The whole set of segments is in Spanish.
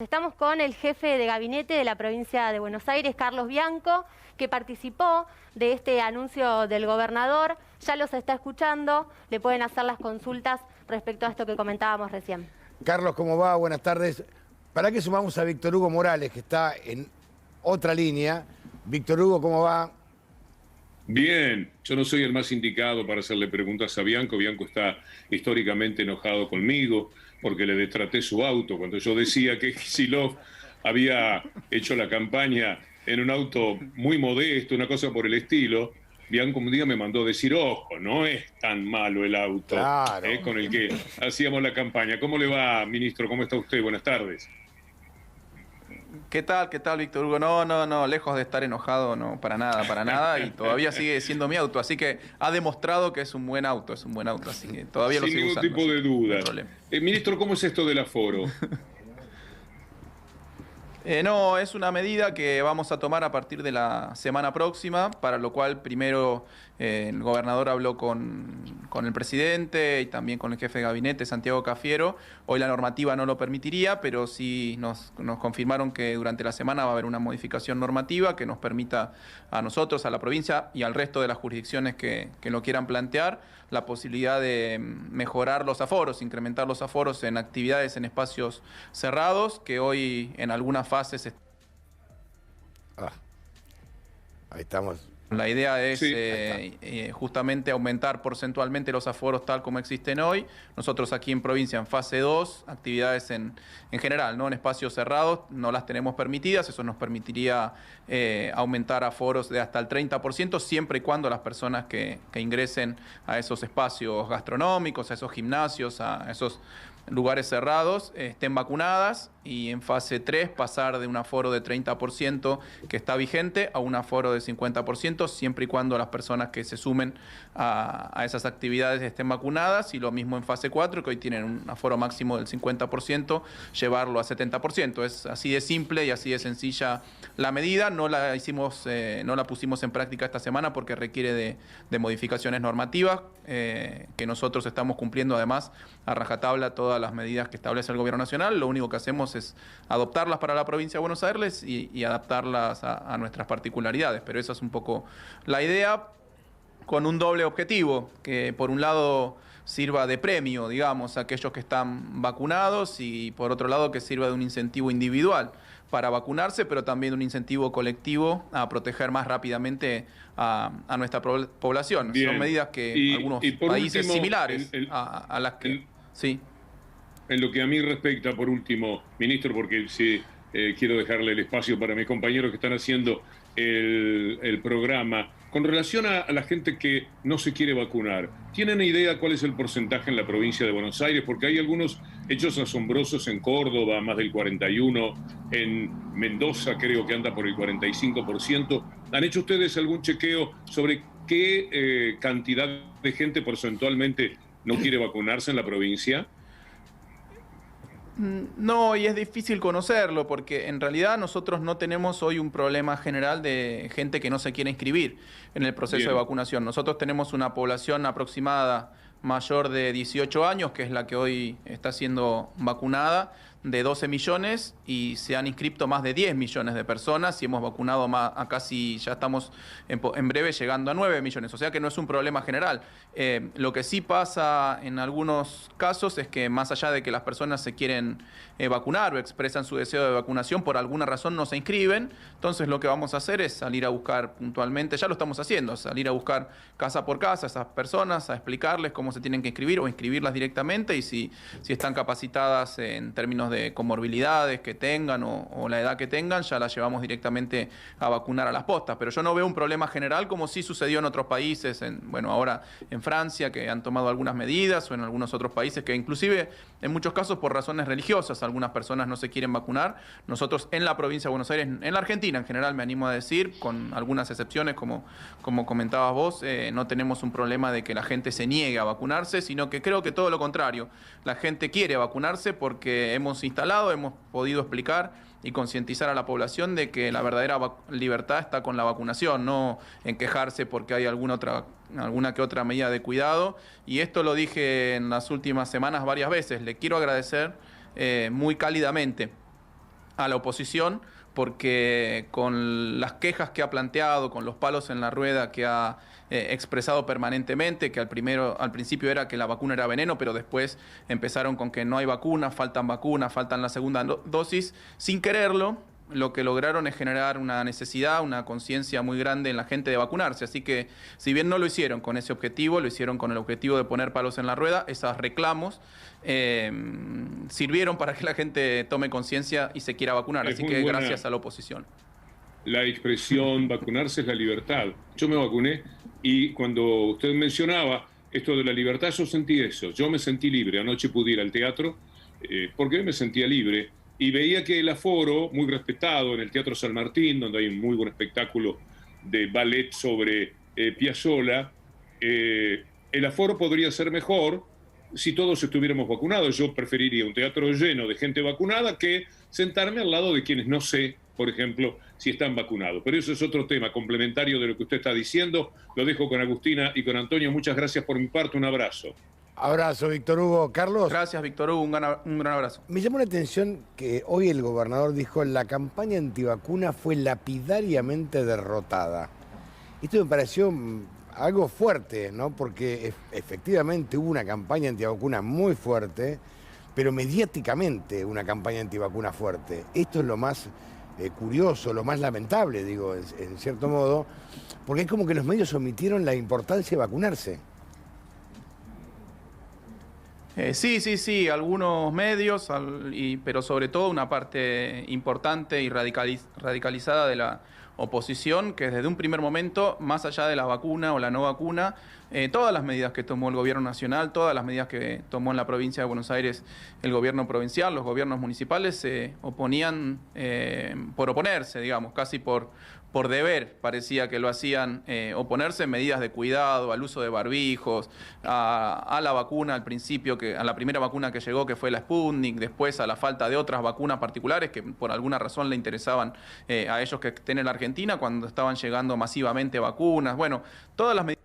Estamos con el jefe de gabinete de la provincia de Buenos Aires, Carlos Bianco, que participó de este anuncio del gobernador. Ya los está escuchando, le pueden hacer las consultas respecto a esto que comentábamos recién. Carlos, ¿cómo va? Buenas tardes. ¿Para qué sumamos a Víctor Hugo Morales, que está en otra línea? Víctor Hugo, ¿cómo va? Bien, yo no soy el más indicado para hacerle preguntas a Bianco. Bianco está históricamente enojado conmigo porque le destraté su auto cuando yo decía que Kicillof había hecho la campaña en un auto muy modesto, una cosa por el estilo. Bianco un día me mandó decir, ojo, no es tan malo el auto con el que hacíamos la campaña. ¿Cómo le va, ministro? ¿Cómo está usted? Buenas tardes. ¿Qué tal, Víctor Hugo? No, lejos de estar enojado, no, para nada, y todavía sigue siendo mi auto, así que ha demostrado que es un buen auto, así que todavía lo sigo usando. Sin ningún tipo de duda. Ministro, ¿cómo es esto del aforo? No, es una medida que vamos a tomar a partir de la semana próxima, para lo cual primero el gobernador habló con el presidente y también con el jefe de gabinete, Santiago Cafiero. Hoy la normativa no lo permitiría, pero sí nos confirmaron que durante la semana va a haber una modificación normativa que nos permita a nosotros, a la provincia y al resto de las jurisdicciones que lo quieran plantear, la posibilidad de mejorar los aforos, incrementar los aforos en actividades en espacios cerrados, que hoy en algunas fases... Ahí estamos. La idea es justamente aumentar porcentualmente los aforos tal como existen hoy. Nosotros aquí en provincia en fase 2, actividades en general, ¿no? En espacios cerrados no las tenemos permitidas. Eso nos permitiría aumentar aforos de hasta el 30%, siempre y cuando las personas que ingresen a esos espacios gastronómicos, a esos gimnasios, a esos lugares cerrados, estén vacunadas, y en fase 3 pasar de un aforo de 30% que está vigente a un aforo de 50%, siempre y cuando las personas que se sumen a esas actividades estén vacunadas, y lo mismo en fase 4, que hoy tienen un aforo máximo del 50%, llevarlo a 70%. Es así de simple y así de sencilla la medida. No la pusimos en práctica esta semana porque requiere de modificaciones normativas, que nosotros estamos cumpliendo además a rajatabla todas las medidas que establece el Gobierno Nacional. Lo único que hacemos es adoptarlas para la provincia de Buenos Aires y adaptarlas a nuestras particularidades. Pero esa es un poco la idea, con un doble objetivo, que por un lado sirva de premio, digamos, a aquellos que están vacunados, y por otro lado que sirva de un incentivo individual para vacunarse, pero también un incentivo colectivo a proteger más rápidamente a nuestra población. Bien. Son medidas que algunos países último, similares a las que... Sí. En lo que a mí respecta, por último, ministro, porque sí, quiero dejarle el espacio para mis compañeros que están haciendo el programa, con relación a la gente que no se quiere vacunar, ¿tienen idea cuál es el porcentaje en la provincia de Buenos Aires? Porque hay algunos hechos asombrosos en Córdoba, más del 41%, en Mendoza creo que anda por el 45%. ¿Han hecho ustedes algún chequeo sobre qué cantidad de gente porcentualmente no quiere vacunarse en la provincia? No, y es difícil conocerlo porque en realidad nosotros no tenemos hoy un problema general de gente que no se quiere inscribir en el proceso de vacunación. Nosotros tenemos una población aproximada mayor de 18 años, que es la que hoy está siendo vacunada, de 12 millones, y se han inscrito más de 10 millones de personas y hemos vacunado a casi, ya estamos en breve llegando a 9 millones, o sea que no es un problema general. Lo que sí pasa en algunos casos es que más allá de que las personas se quieren vacunar o expresan su deseo de vacunación, por alguna razón no se inscriben. Entonces lo que vamos a hacer es salir a buscar puntualmente, ya lo estamos haciendo, salir a buscar casa por casa a esas personas, a explicarles cómo se tienen que inscribir o inscribirlas directamente, y si están capacitadas en términos de comorbilidades que tengan o la edad que tengan, ya las llevamos directamente a vacunar a las postas. Pero yo no veo un problema general como sí sucedió en otros países, ahora en Francia, que han tomado algunas medidas, o en algunos otros países que inclusive en muchos casos por razones religiosas algunas personas no se quieren vacunar. Nosotros en la provincia de Buenos Aires, en la Argentina en general, me animo a decir, con algunas excepciones como comentabas vos, no tenemos un problema de que la gente se niegue a vacunarse, sino que creo que todo lo contrario. La gente quiere vacunarse porque hemos podido explicar y concientizar a la población de que la verdadera libertad está con la vacunación, no en quejarse porque hay alguna que otra medida de cuidado. Y esto lo dije en las últimas semanas varias veces. Le quiero agradecer muy cálidamente a la oposición, porque con las quejas que ha planteado, con los palos en la rueda que ha expresado permanentemente, que al principio era que la vacuna era veneno, pero después empezaron con que no hay vacunas, faltan la segunda dosis, sin quererlo. Lo que lograron es generar una necesidad, una conciencia muy grande en la gente de vacunarse. Así que, si bien no lo hicieron con ese objetivo, lo hicieron con el objetivo de poner palos en la rueda, esos reclamos sirvieron para que la gente tome conciencia y se quiera vacunar. Así que gracias a la oposición. La expresión vacunarse es la libertad. Yo me vacuné y cuando usted mencionaba esto de la libertad, yo sentí eso. Yo me sentí libre. Anoche pude ir al teatro porque me sentía libre. Y veía que el aforo, muy respetado en el Teatro San Martín, donde hay un muy buen espectáculo de ballet sobre Piazzolla, el aforo podría ser mejor si todos estuviéramos vacunados. Yo preferiría un teatro lleno de gente vacunada que sentarme al lado de quienes no sé, por ejemplo, si están vacunados. Pero eso es otro tema complementario de lo que usted está diciendo. Lo dejo con Agustina y con Antonio. Muchas gracias por mi parte. Un abrazo. Abrazo, Víctor Hugo. Carlos. Gracias, Víctor Hugo. Un gran abrazo. Me llamó la atención que hoy el gobernador dijo la campaña antivacuna fue lapidariamente derrotada. Esto me pareció algo fuerte, ¿no? Porque efectivamente hubo una campaña antivacuna muy fuerte, pero mediáticamente una campaña antivacuna fuerte. Esto es lo más curioso, lo más lamentable, digo, en cierto modo, porque es como que los medios omitieron la importancia de vacunarse. Sí, algunos medios, pero sobre todo una parte importante y radicalizada de la oposición, que desde un primer momento, más allá de la vacuna o la no vacuna, todas las medidas que tomó el gobierno nacional, todas las medidas que tomó en la provincia de Buenos Aires el gobierno provincial, los gobiernos municipales, se oponían por oponerse, digamos, casi por deber, parecía que lo hacían, oponerse en medidas de cuidado, al uso de barbijos, a la vacuna al principio, a la primera vacuna que llegó, que fue la Sputnik, después a la falta de otras vacunas particulares que por alguna razón le interesaban a ellos que estén en la Argentina cuando estaban llegando masivamente vacunas. Bueno, todas las medidas.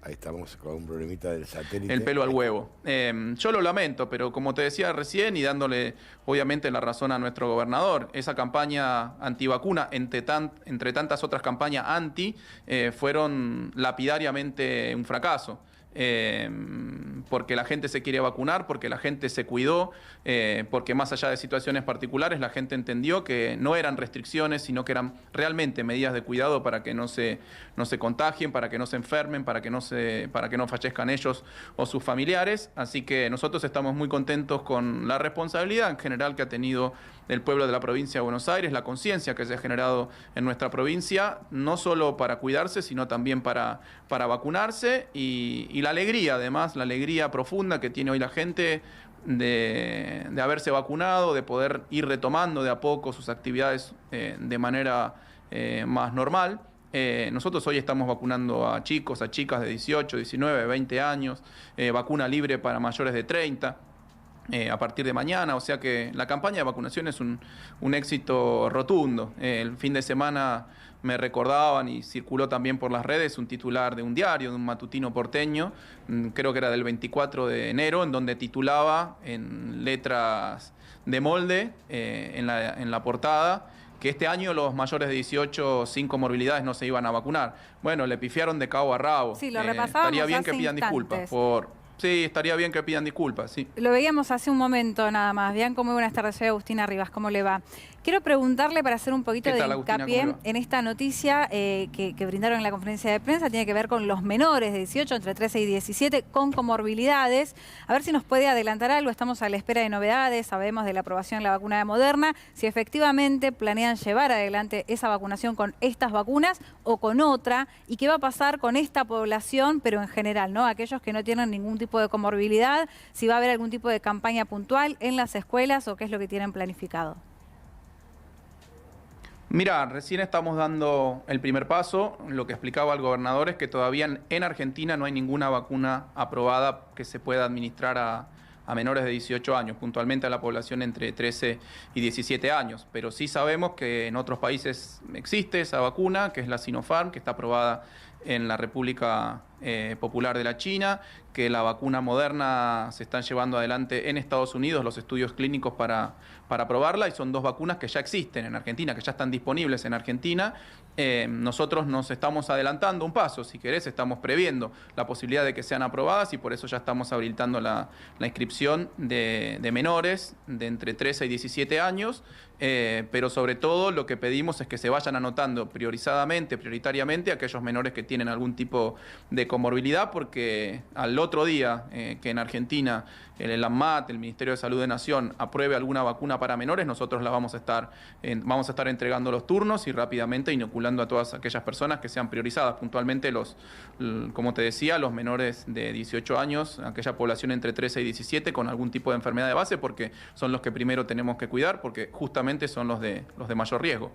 Ahí estamos con un problemita del satélite. El pelo al huevo. Yo lo lamento, pero como te decía recién, y dándole obviamente la razón a nuestro gobernador, esa campaña antivacuna, entre tantas otras campañas anti, fueron lapidariamente un fracaso. Porque la gente se quiere vacunar, porque la gente se cuidó, porque más allá de situaciones particulares la gente entendió que no eran restricciones, sino que eran realmente medidas de cuidado para que no se contagien, para que no se enfermen, para que no fallezcan ellos o sus familiares. Así que nosotros estamos muy contentos con la responsabilidad en general que ha tenido el pueblo de la provincia de Buenos Aires, la conciencia que se ha generado en nuestra provincia, no solo para cuidarse, sino también para vacunarse y la alegría, además, la alegría profunda que tiene hoy la gente de haberse vacunado, de poder ir retomando de a poco sus actividades de manera más normal. Nosotros hoy estamos vacunando a chicos, a chicas de 18, 19, 20 años, vacuna libre para mayores de 30. A partir de mañana, o sea que la campaña de vacunación es un éxito rotundo. El fin de semana me recordaban y circuló también por las redes un titular de un diario, de un matutino porteño, creo que era del 24 de enero, en donde titulaba en letras de molde, en la portada, que este año los mayores de 18 sin comorbilidades no se iban a vacunar. Bueno, le pifiaron de cabo a rabo. Sí, lo repasábamos. Estaría bien hace que pidan disculpas por... Sí, estaría bien que pidan disculpas, sí. Lo veíamos hace un momento nada más. Bianco, muy buenas tardes. Soy Agustina Rivas, ¿cómo le va? Quiero preguntarle para hacer un poquito de hincapié en esta noticia que brindaron en la conferencia de prensa. Tiene que ver con los menores de 18, entre 13 y 17, con comorbilidades. A ver si nos puede adelantar algo. Estamos a la espera de novedades. Sabemos de la aprobación de la vacuna de Moderna. Si efectivamente planean llevar adelante esa vacunación con estas vacunas o con otra. Y qué va a pasar con esta población, pero en general, ¿no? Aquellos que no tienen ningún tipo de comorbilidad. Si va a haber algún tipo de campaña puntual en las escuelas o qué es lo que tienen planificado. Mira, recién estamos dando el primer paso. Lo que explicaba el gobernador es que todavía en Argentina no hay ninguna vacuna aprobada que se pueda administrar a menores de 18 años, puntualmente a la población entre 13 y 17 años. Pero sí sabemos que en otros países existe esa vacuna, que es la Sinopharm, que está aprobada en la República Popular de la China, que la vacuna Moderna se están llevando adelante en Estados Unidos los estudios clínicos para probarla, y son 2 vacunas que ya existen en Argentina, que ya están disponibles en Argentina. Nosotros nos estamos adelantando un paso, si querés, estamos previendo la posibilidad de que sean aprobadas, y por eso ya estamos habilitando la inscripción de menores de entre 13 y 17 años, pero sobre todo lo que pedimos es que se vayan anotando prioritariamente aquellos menores que tienen algún tipo de comorbilidad, porque al otro día que en Argentina el ANMAT, el Ministerio de Salud de Nación, apruebe alguna vacuna para menores, nosotros la vamos a estar entregando los turnos y rápidamente inoculando a todas aquellas personas que sean priorizadas, puntualmente como te decía, los menores de 18 años, aquella población entre 13 y 17 con algún tipo de enfermedad de base, porque son los que primero tenemos que cuidar, porque justamente son los de mayor riesgo.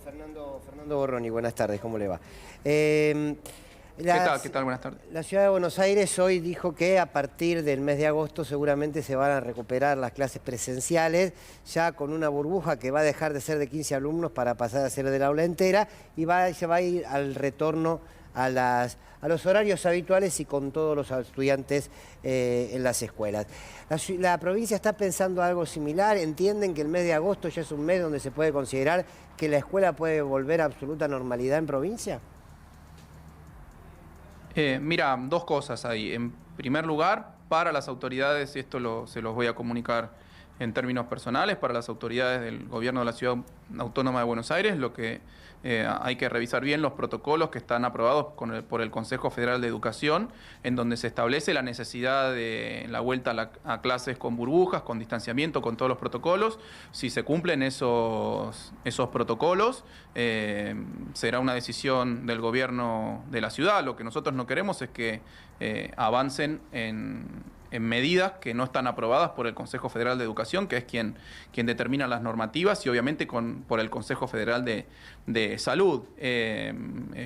Fernando Borroni, buenas tardes, ¿cómo le va? ¿Qué tal? Buenas tardes. La Ciudad de Buenos Aires hoy dijo que a partir del mes de agosto seguramente se van a recuperar las clases presenciales, ya con una burbuja que va a dejar de ser de 15 alumnos para pasar a ser del aula entera, y se va a ir al retorno a los horarios habituales y con todos los estudiantes en las escuelas. La provincia está pensando algo similar. ¿Entienden que el mes de agosto ya es un mes donde se puede considerar que la escuela puede volver a absoluta normalidad en provincia? Mira, 2 cosas ahí. En primer lugar, para las autoridades, y esto se los voy a comunicar en términos personales, para las autoridades del gobierno de la Ciudad Autónoma de Buenos Aires, lo que hay que revisar bien los protocolos que están aprobados por el Consejo Federal de Educación, en donde se establece la necesidad de la vuelta a clases con burbujas, con distanciamiento, con todos los protocolos. Si se cumplen esos protocolos, será una decisión del gobierno de la ciudad. Lo que nosotros no queremos es que avancen en medidas que no están aprobadas por el Consejo Federal de Educación, que es quien determina las normativas, y obviamente por el Consejo Federal de Salud.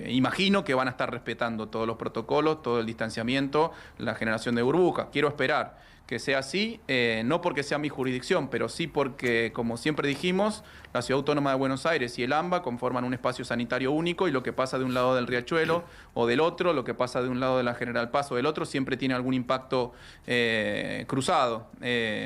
Imagino que van a estar respetando todos los protocolos, todo el distanciamiento, la generación de burbujas. Quiero esperar que sea así, no porque sea mi jurisdicción, pero sí porque, como siempre dijimos, la Ciudad Autónoma de Buenos Aires y el AMBA conforman un espacio sanitario único, y lo que pasa de un lado del Riachuelo o del otro, lo que pasa de un lado de la General Paz o del otro, siempre tiene algún impacto cruzado,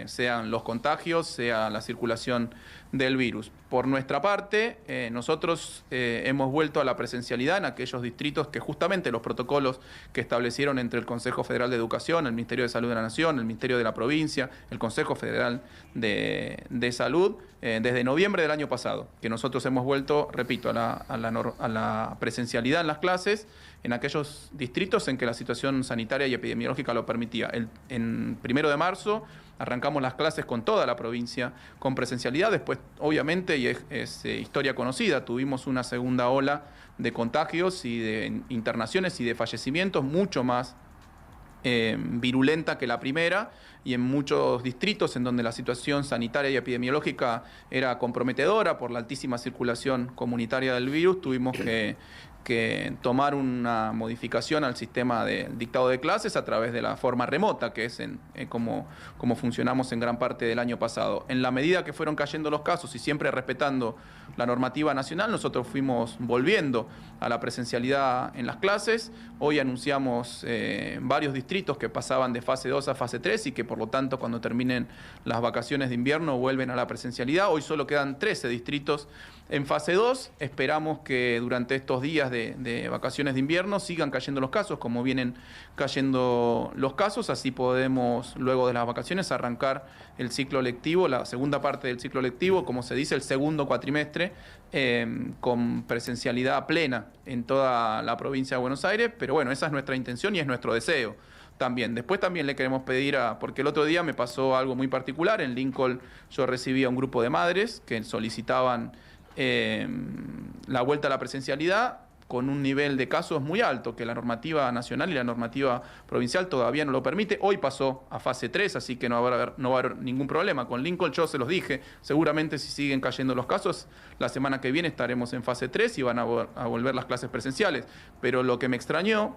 sean los contagios, sea la circulación del virus. Por nuestra parte, nosotros hemos vuelto a la presencialidad en aquellos distritos que justamente los protocolos que establecieron entre el Consejo Federal de Educación, el Ministerio de Salud de la Nación, el Ministerio de la Provincia, el Consejo Federal de Salud, desde noviembre del año pasado, que nosotros hemos vuelto, repito, a la presencialidad en las clases, en aquellos distritos en que la situación sanitaria y epidemiológica lo permitía. En 1 de marzo arrancamos las clases con toda la provincia con presencialidad. Después, obviamente, y es historia conocida, tuvimos una segunda ola de contagios y de internaciones y de fallecimientos mucho más virulenta que la primera, y en muchos distritos en donde la situación sanitaria y epidemiológica era comprometedora por la altísima circulación comunitaria del virus, tuvimos que tomar una modificación al sistema de dictado de clases a través de la forma remota, que es como funcionamos en gran parte del año pasado. En la medida que fueron cayendo los casos y siempre respetando la normativa nacional, nosotros fuimos volviendo a la presencialidad en las clases. Hoy anunciamos varios distritos que pasaban de fase 2 a fase 3 y que por lo tanto cuando terminen las vacaciones de invierno vuelven a la presencialidad. Hoy solo quedan 13 distritos en fase 2. Esperamos que durante estos días de vacaciones de invierno sigan cayendo los casos, como vienen cayendo los casos. Así podemos, luego de las vacaciones, arrancar el ciclo lectivo, la segunda parte del ciclo lectivo, como se dice, el segundo cuatrimestre, con presencialidad plena en toda la provincia de Buenos Aires. Pero bueno, esa es nuestra intención y es nuestro deseo también. Después también le queremos pedir porque el otro día me pasó algo muy particular. En Lincoln yo recibí a un grupo de madres que solicitaban la vuelta a la presencialidad con un nivel de casos muy alto, que la normativa nacional y la normativa provincial todavía no lo permite. Hoy pasó a fase 3, así que no va a haber ningún problema. Con Lincoln yo se los dije, seguramente si siguen cayendo los casos, la semana que viene estaremos en fase 3 y van a volver las clases presenciales. Pero lo que me extrañó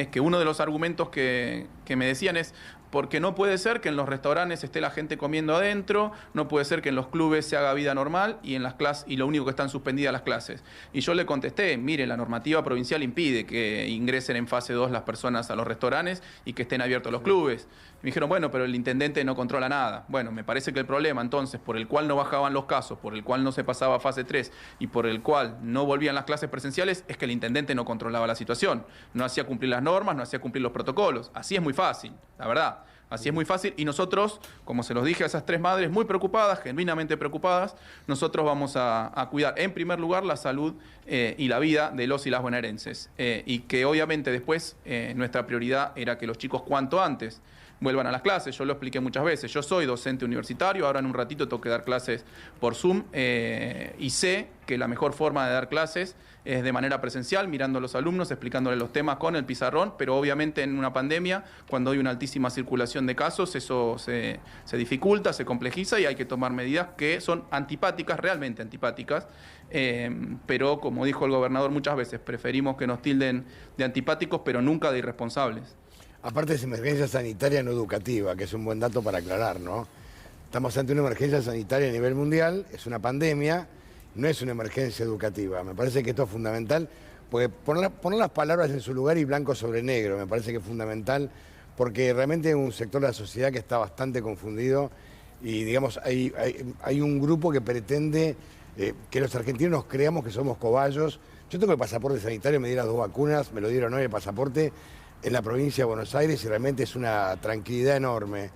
es que uno de los argumentos que me decían es: porque no puede ser que en los restaurantes esté la gente comiendo adentro, no puede ser que en los clubes se haga vida normal y en las clases, y lo único que están suspendidas las clases. Y yo le contesté: mire, la normativa provincial impide que ingresen en fase 2 las personas a los restaurantes y que estén abiertos los clubes. Me dijeron: bueno, pero el intendente no controla nada. Bueno, me parece que el problema entonces, por el cual no bajaban los casos, por el cual no se pasaba a fase 3 y por el cual no volvían las clases presenciales, es que el intendente no controlaba la situación, no hacía cumplir las normas, no hacía cumplir los protocolos. Así es muy fácil, la verdad. Así es muy fácil, y nosotros, como se los dije a esas 3 madres muy preocupadas, genuinamente preocupadas, nosotros vamos a cuidar en primer lugar la salud y la vida de los y las bonaerenses. Y que obviamente después nuestra prioridad era que los chicos cuanto antes vuelvan a las clases. Yo lo expliqué muchas veces: yo soy docente universitario, ahora en un ratito tengo que dar clases por Zoom, y sé que la mejor forma de dar clases es de manera presencial, mirando a los alumnos, explicándoles los temas con el pizarrón, pero obviamente en una pandemia, cuando hay una altísima circulación de casos, eso se dificulta, se complejiza, y hay que tomar medidas que son antipáticas, realmente antipáticas, pero como dijo el gobernador muchas veces, preferimos que nos tilden de antipáticos, pero nunca de irresponsables. Aparte es emergencia sanitaria no educativa, que es un buen dato para aclarar, ¿no? Estamos ante una emergencia sanitaria a nivel mundial, es una pandemia, no es una emergencia educativa. Me parece que esto es fundamental, porque poner las palabras en su lugar y blanco sobre negro, me parece que es fundamental, porque realmente hay un sector de la sociedad que está bastante confundido y, digamos, hay un grupo que pretende que los argentinos creamos que somos cobayos. Yo tengo el pasaporte sanitario, me di las 2 vacunas, me lo dieron hoy el pasaporte en la provincia de Buenos Aires, y realmente es una tranquilidad enorme.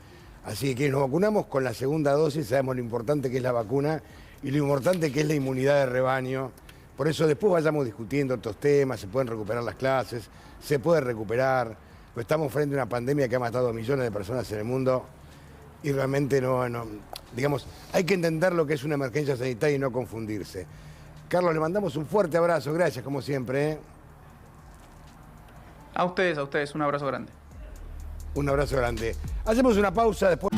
Así que nos vacunamos con la segunda dosis, sabemos lo importante que es la vacuna y lo importante que es la inmunidad de rebaño. Por eso después vayamos discutiendo estos temas, se pueden recuperar las clases, se puede recuperar. Pues estamos frente a una pandemia que ha matado a millones de personas en el mundo y realmente digamos, hay que entender lo que es una emergencia sanitaria y no confundirse. Carlos, le mandamos un fuerte abrazo, gracias como siempre. A ustedes, un abrazo grande. Un abrazo grande. Hacemos una pausa después.